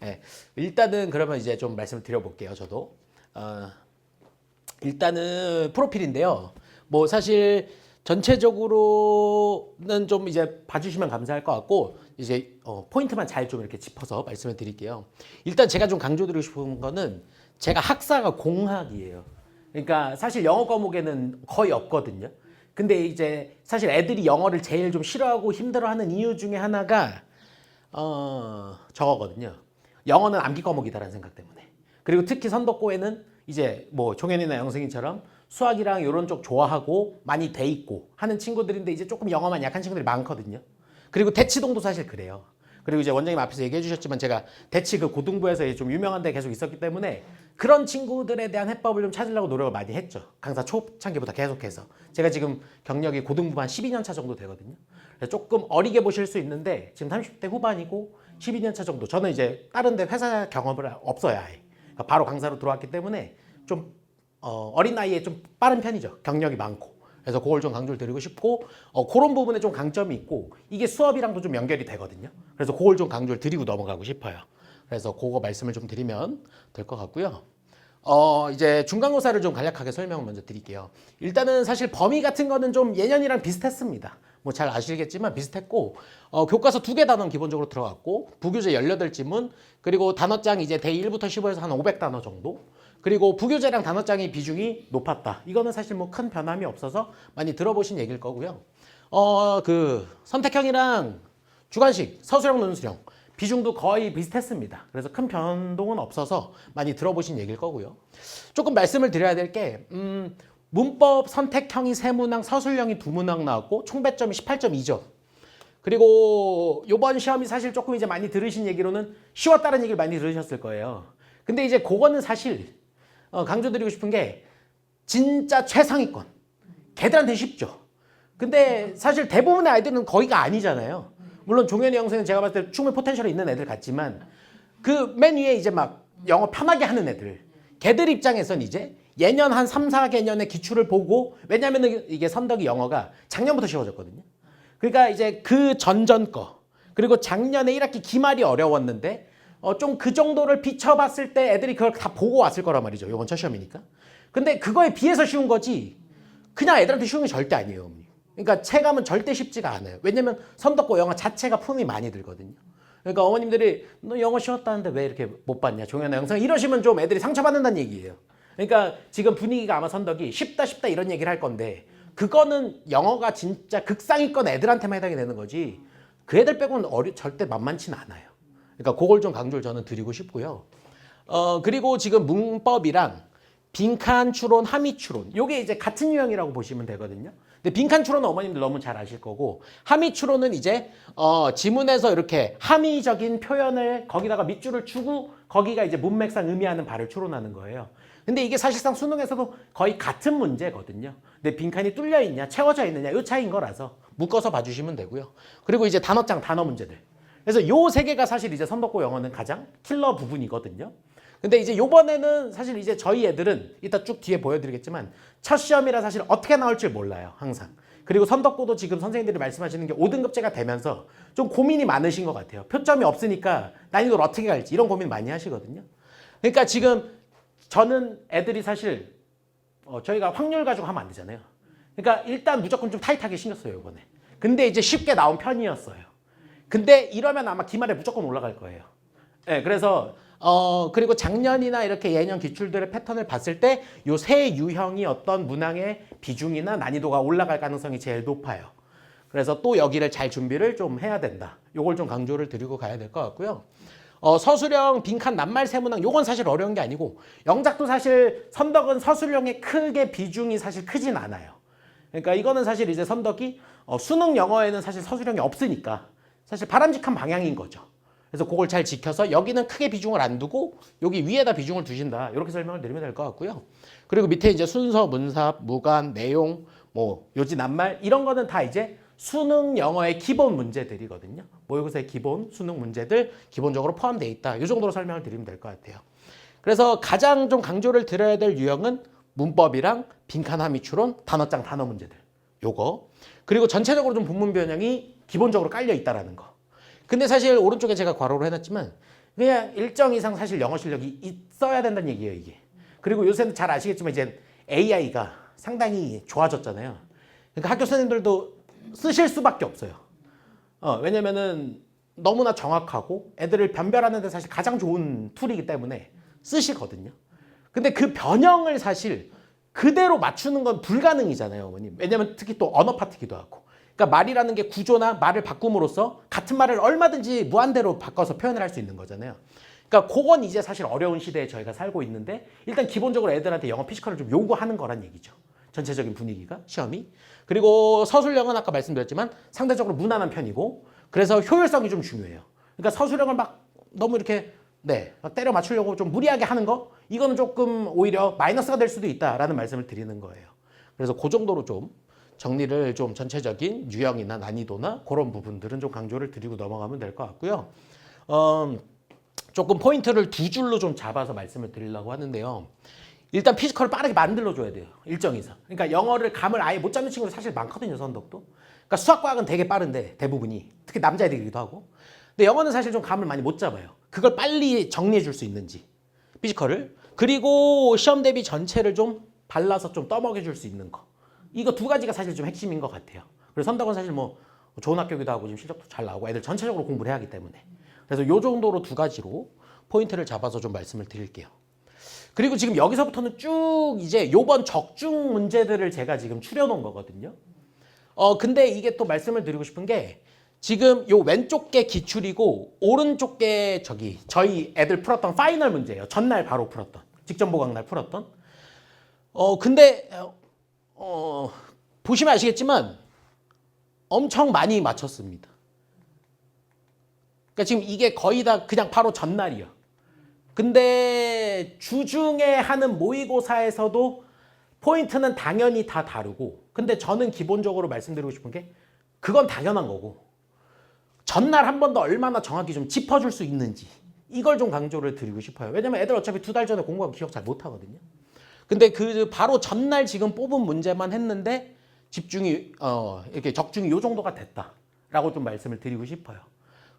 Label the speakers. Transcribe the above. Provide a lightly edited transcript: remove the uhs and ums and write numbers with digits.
Speaker 1: 예, 일단은 그러면 이제 좀 말씀을 드려볼게요. 저도 일단은 프로필인데요. 뭐 사실 전체적으로는 좀 이제 봐주시면 감사할 것 같고 이제 포인트만 잘 좀 이렇게 짚어서 말씀을 드릴게요. 일단 제가 좀 강조드리고 싶은 거는 제가 학사가 공학이에요. 그러니까 사실 영어 과목에는 거의 없거든요. 근데 이제 사실 애들이 영어를 제일 좀 싫어하고 힘들어하는 이유 중에 하나가 저거거든요. 영어는 암기 과목이다라는 생각 때문에. 그리고 특히 선덕고에는 이제 뭐 종현이나 영승이처럼 수학이랑 이런 쪽 좋아하고 많이 돼 있고 하는 친구들인데 이제 조금 영어만 약한 친구들이 많거든요. 그리고 대치동도 사실 그래요. 그리고 이제 원장님 앞에서 얘기해 주셨지만 제가 대치 그 고등부에서 좀 유명한 데 계속 있었기 때문에 그런 친구들에 대한 해법을 좀 찾으려고 노력을 많이 했죠. 강사 초창기부터 계속해서. 제가 지금 경력이 고등부 한 12년 차 정도 되거든요. 그래서 조금 어리게 보실 수 있는데 지금 30대 후반이고 12년 차 정도. 저는 이제 다른 데 회사 경험을 없어야 해. 그러니까 바로 강사로 들어왔기 때문에 좀 어린 나이에 좀 빠른 편이죠. 경력이 많고. 그래서 그걸 좀 강조를 드리고 싶고 그런 부분에 좀 강점이 있고 이게 수업이랑도 좀 연결이 되거든요. 그래서 그걸 좀 강조를 드리고 넘어가고 싶어요. 그래서 그거 말씀을 좀 드리면 될 것 같고요. 이제 중간고사를 좀 간략하게 설명을 먼저 드릴게요. 일단은 사실 범위 같은 거는 좀 예년이랑 비슷했습니다. 뭐 잘 아시겠지만 비슷했고 교과서 2개 단원 기본적으로 들어갔고 부교재 18지문 그리고 단어장 이제 대 1부터 15에서 한 500단어 정도 그리고 부교재랑 단어장의 비중이 높았다. 이거는 사실 뭐 큰 변함이 없어서 많이 들어보신 얘기일 거고요. 그 선택형이랑 주관식, 서술형, 논술형 비중도 거의 비슷했습니다. 그래서 큰 변동은 없어서 많이 들어보신 얘기일 거고요. 조금 말씀을 드려야 될 게 문법 선택형이 3문항, 서술형이 2문항 나왔고 총 배점이 18.2점. 그리고 요번 시험이 사실 조금 이제 많이 들으신 얘기로는 쉬웠다는 얘기를 많이 들으셨을 거예요. 근데 이제 그거는 사실 강조드리고 싶은 게 진짜 최상위권. 걔들한테 쉽죠. 근데 사실 대부분의 아이들은 거기가 아니잖아요. 물론 종현이 형수는 제가 봤을 때 충분히 포텐셜이 있는 애들 같지만 그 맨 위에 이제 막 영어 편하게 하는 애들. 걔들 입장에선 이제 예년 한 3, 4개년의 기출을 보고 왜냐면은 이게 선덕이 영어가 작년부터 쉬워졌거든요. 그러니까 이제 그 전전 거 그리고 작년에 1학기 기말이 어려웠는데 좀 그 정도를 비춰봤을 때 애들이 그걸 다 보고 왔을 거란 말이죠. 이번 첫 시험이니까. 근데 그거에 비해서 쉬운 거지 그냥 애들한테 쉬운 게 절대 아니에요. 어머니. 그러니까 체감은 절대 쉽지가 않아요. 왜냐면 선덕고 영어 자체가 품이 많이 들거든요. 그러니까 어머님들이 너 영어 쉬웠다는데 왜 이렇게 못 봤냐 종현아 영상 이러시면 좀 애들이 상처받는다는 얘기예요. 그러니까 지금 분위기가 아마 선덕이 쉽다 쉽다 이런 얘기를 할 건데 그거는 영어가 진짜 극상위권 애들한테만 해당이 되는 거지 그 애들 빼고는 절대 만만치는 않아요. 그러니까 그걸 좀 강조를 저는 드리고 싶고요. 그리고 지금 문법이랑 빈칸 추론, 함의 추론 요게 이제 같은 유형이라고 보시면 되거든요. 근데 빈칸 추론은 어머님들 너무 잘 아실 거고 함의 추론은 이제 지문에서 이렇게 함의적인 표현을 거기다가 밑줄을 주고 거기가 이제 문맥상 의미하는 바를 추론하는 거예요. 근데 이게 사실상 수능에서도 거의 같은 문제거든요. 근데 빈칸이 뚫려 있냐, 채워져 있느냐 이 차이인 거라서 묶어서 봐주시면 되고요. 그리고 이제 단어장, 단어 문제들. 그래서 요 세 개가 사실 이제 선덕고 영어는 가장 킬러 부분이거든요. 근데 이제 요번에는 사실 이제 저희 애들은 이따 쭉 뒤에 보여드리겠지만 첫 시험이라 사실 어떻게 나올지 몰라요. 항상. 그리고 선덕고도 지금 선생님들이 말씀하시는 게 5등급제가 되면서 좀 고민이 많으신 것 같아요. 표점이 없으니까 난이도를 어떻게 갈지 이런 고민 많이 하시거든요. 그러니까 지금 저는 애들이 사실 저희가 확률 가지고 하면 안 되잖아요. 그러니까 일단 무조건 좀 타이트하게 신겼어요. 이번에. 근데 이제 쉽게 나온 편이었어요. 근데 이러면 아마 기말에 무조건 올라갈 거예요. 네, 그래서 그리고 작년이나 이렇게 예년 기출들의 패턴을 봤을 때 요 세 유형이 어떤 문항의 비중이나 난이도가 올라갈 가능성이 제일 높아요. 그래서 또 여기를 잘 준비를 좀 해야 된다. 요걸 좀 강조를 드리고 가야 될 것 같고요. 서술형, 빈칸, 낱말, 세문항 요건 사실 어려운 게 아니고 영작도 사실 선덕은 서술형의 크게 비중이 사실 크진 않아요. 그러니까 이거는 사실 이제 선덕이 수능 영어에는 사실 서술형이 없으니까 사실 바람직한 방향인 거죠. 그래서 그걸 잘 지켜서 여기는 크게 비중을 안 두고 여기 위에다 비중을 두신다. 이렇게 설명을 드리면 될 것 같고요. 그리고 밑에 이제 순서, 문삽, 무관, 내용, 뭐 요지, 낱말 이런 거는 다 이제 수능 영어의 기본 문제들이거든요. 모의고사의 기본 수능 문제들 기본적으로 포함되어 있다. 이 정도로 설명을 드리면 될 것 같아요. 그래서 가장 좀 강조를 드려야 될 유형은 문법이랑 빈칸 함의 추론, 단어장, 단어 문제들. 요거. 그리고 전체적으로 좀 본문 변형이 기본적으로 깔려 있다라는 거. 근데 사실 오른쪽에 제가 괄호로 해놨지만 그냥 일정 이상 사실 영어 실력이 있어야 된다는 얘기예요, 이게. 그리고 요새는 잘 아시겠지만 이제 AI가 상당히 좋아졌잖아요. 그러니까 학교 선생님들도 쓰실 수밖에 없어요. 왜냐면은 너무나 정확하고 애들을 변별하는 데 사실 가장 좋은 툴이기 때문에 쓰시거든요. 근데 그 변형을 사실 그대로 맞추는 건 불가능이잖아요, 어머님. 왜냐면 특히 또 언어 파트기도 하고. 그러니까 말이라는 게 구조나 말을 바꿈으로써 같은 말을 얼마든지 무한대로 바꿔서 표현을 할 수 있는 거잖아요. 그러니까 그건 이제 사실 어려운 시대에 저희가 살고 있는데 일단 기본적으로 애들한테 영어 피지컬을 좀 요구하는 거란 얘기죠. 전체적인 분위기가, 시험이. 그리고 서술형은 아까 말씀드렸지만 상대적으로 무난한 편이고 그래서 효율성이 좀 중요해요. 그러니까 서술형을 막 너무 이렇게 막 때려 맞추려고 좀 무리하게 하는 거 이거는 조금 오히려 마이너스가 될 수도 있다라는 말씀을 드리는 거예요. 그래서 그 정도로 좀 정리를 좀 전체적인 유형이나 난이도나 그런 부분들은 좀 강조를 드리고 넘어가면 될 것 같고요. 조금 포인트를 두 줄로 좀 잡아서 말씀을 드리려고 하는데요. 일단 피지컬을 빠르게 만들어줘야 돼요. 일정 이상. 그러니까 영어를 감을 아예 못 잡는 친구들 사실 많거든요, 선덕도. 그러니까 수학과학은 되게 빠른데 대부분이. 특히 남자애들이기도 하고. 근데 영어는 사실 좀 감을 많이 못 잡아요. 그걸 빨리 정리해 줄 수 있는지. 피지컬을. 그리고 시험 대비 전체를 좀 발라서 좀 떠먹여 줄 수 있는 거. 이거 두 가지가 사실 좀 핵심인 것 같아요. 그래서 선덕은 사실 뭐 좋은 학교기도 하고 지금 실력도 잘 나오고 애들 전체적으로 공부를 해야 하기 때문에. 그래서 요 정도로 두 가지로 포인트를 잡아서 좀 말씀을 드릴게요. 그리고 지금 여기서부터는 쭉 이제 요번 적중 문제들을 제가 지금 추려놓은 거거든요. 근데 이게 또 말씀을 드리고 싶은 게 지금 요 왼쪽 게 기출이고 오른쪽 게 저희 애들 풀었던 파이널 문제예요. 전날 바로 풀었던. 직전 보강날 풀었던. 근데 보시면 아시겠지만 엄청 많이 맞췄습니다. 그러니까 지금 이게 거의 다 그냥 바로 전날이요. 근데 주중에 하는 모의고사에서도 포인트는 당연히 다 다르고 근데 저는 기본적으로 말씀드리고 싶은 게 그건 당연한 거고 전날 한 번 더 얼마나 정확히 좀 짚어줄 수 있는지 이걸 좀 강조를 드리고 싶어요. 왜냐면 애들 어차피 2달 전에 공부하면 기억 잘 못하거든요. 근데 그 바로 전날 지금 뽑은 문제만 했는데 집중이 이렇게 적중이 요 정도가 됐다라고 좀 말씀을 드리고 싶어요.